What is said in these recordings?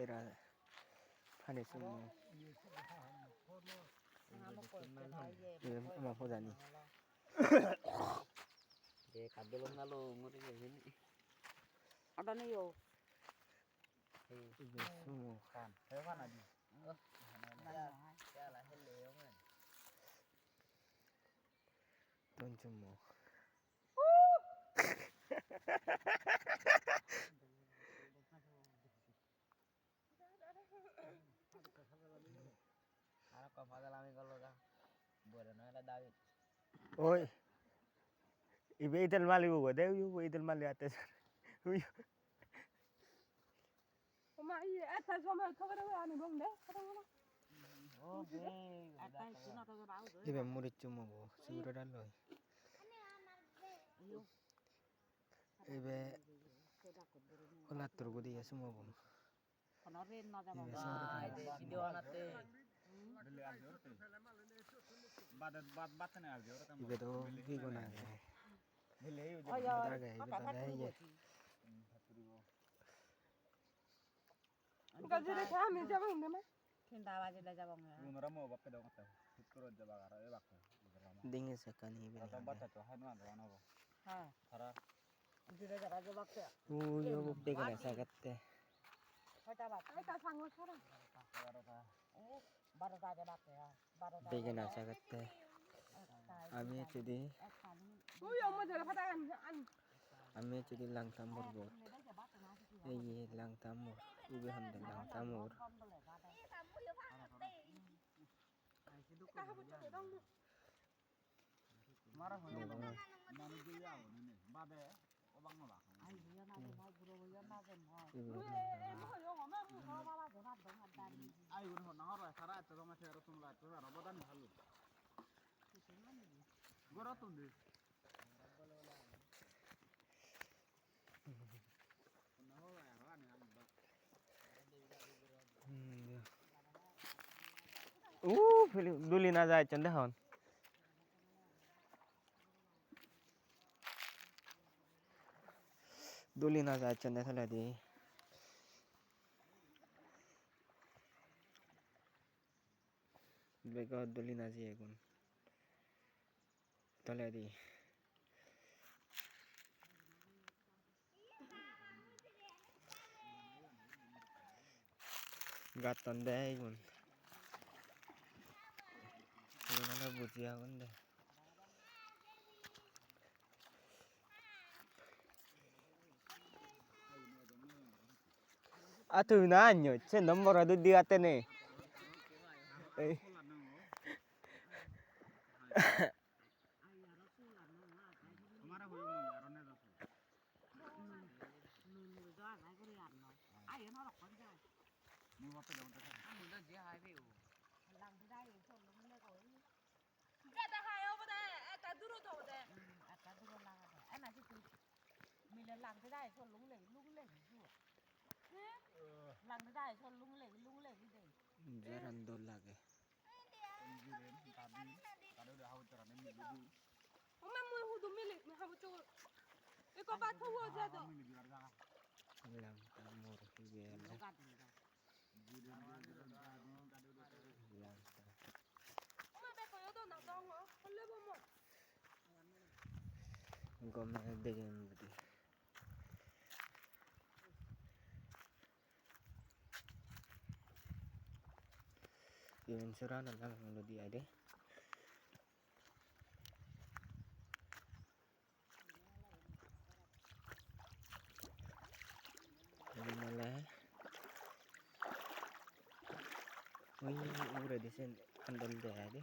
এরা ফানে Sumo ama po dani de kadulong ngalo ngori gini ada nih yo ibe sumo kan saya kan adi ya lah hele man ton sumo ara ko padal ami galo ga bore na la dawi oi ibe itel mali go de yu itel mali ate oma iya eta sama kagak ada anu dong deh kadang kadang oh be eta itu nata tuh tahu tuh ibe murid sumo go suro dalo iyo ibe ola turgo dia sumo go konorin nata bang ibe suro ay de video anate beli aljor te bat ne aljor ta ibe do gi go na ge beli yu oh ya daga ibe apa daga ye enggak jadi kami siapa ini mah cinta aja dah jabang ya yu nora mo bappe do ngata tuturo jaba gara e bakko dinge sakani ibe ta bata to hanu ando ano go ha khara jadi dah aja bak ya yo bukti kana sagatte kata bak kita sanggup sekarang gara ta baru aja bak ya baru bege na sagatte ami chudi yang mau jadi katakan ami chudi lang tamur bot ye lang tamur ube hande lang tamur mara ho manu ju ya o ne bade o bang no ba ai dia na mau buru ya na kan ha ibe ai gun ho na ho khara ta ma se ro tum la to ro bodan halu goro tum de na ho ya ra ne am ba film duli na যায় চন্দে হন duli na যায় চন্দে থলে দি বেগ duli na জি এখন থলে দি গাতন দে এখন এগুলো বুঝিয়া কোন দে atu na anyo che nomor adu di atene eh हमारा हो यो यार ने दस mu wa pe do ta mu da je hai be o Eta hai over there, eta duro to over there. Eta duro lang ada. Ana sih tu. Mila lang thế này, cho lúng lể chứ. Lang thế này, cho lúng lể đi đây. jaran dol lage jiren tabi kado da hawo tara ne mi du Oma mu hudu milik mi habu tu. Iko ba tu wo ja do. mi di warga lang tamur hibe lang Oma be ko yodo na dong ho. Holle bo mo. gome degen budi Yung surana lang ang lodi ade. Ini malah. Ini udah desen andal deh ade.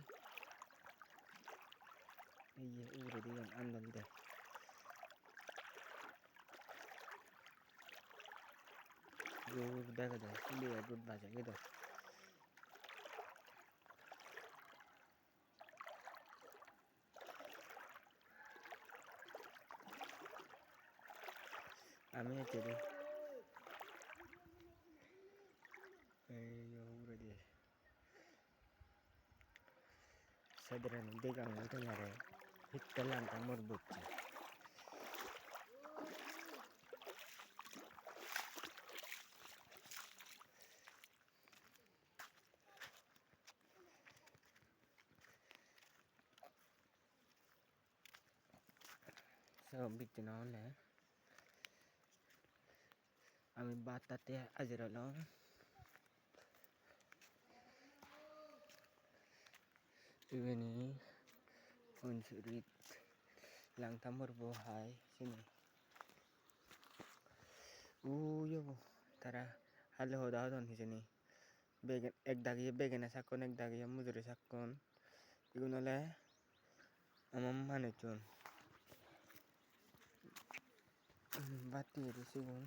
Iya udah dia andal deh. Gue udah kada sini ya gue baca gitu. আমি jadi ayo udah dia sederhana degang itu nyare hitalan kamur bukti So bitte নহ'লে আমি বাটাতে আজরা long ইবেনি unsurit lang tamor buhay sini yabo tara halo hoda hodon hisini begen ek dagiye begena sakkon ek dagiye mujure sakkon igun ole amam manuchun batti eri sigun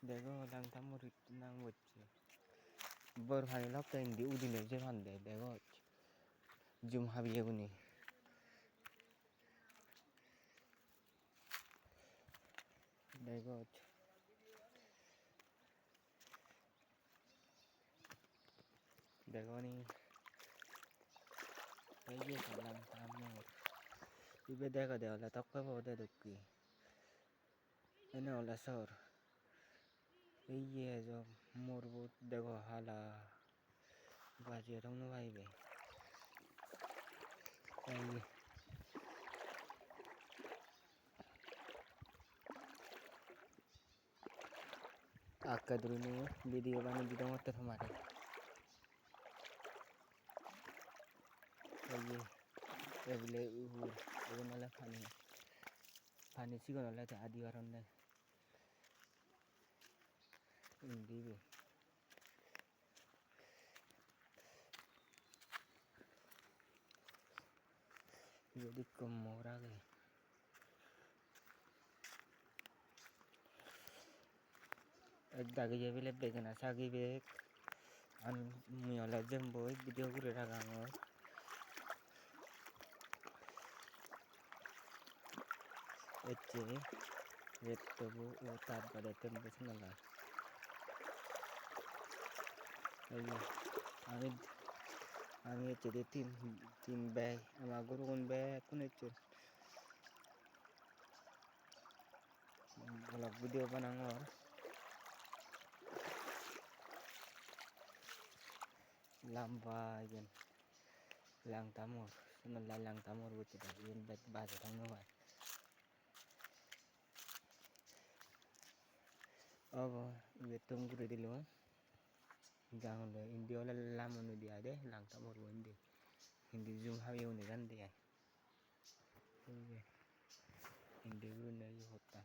dego lang tamorit nang wocche bor hani lokka indi udine je bande dego jum habiye guni dego dego ni aye lang tamor ibe dego de ola tokka bode dukki ene ola sor iye jo morbut dego hala baje rong no baibe aye akka duruni video bani di dong ter mare aye evle uhur egonala pani sigonala ta adi waronne indibe jadi komora ge dagi bele begena sagi be an miola jemboy video gure ragangor ecce vettobu utat pada tembe senala ayo আমি ecce de tin bag ama gurun bag kun ecce vlog video banangor lamba yen lang tamor senala lang tamor buti yen bet baje thang no bai abo betum gure dilo jangan le indio la lamonu dia de lang tamor wende hindi zoom hawi woni gande ay inde gure ne hotta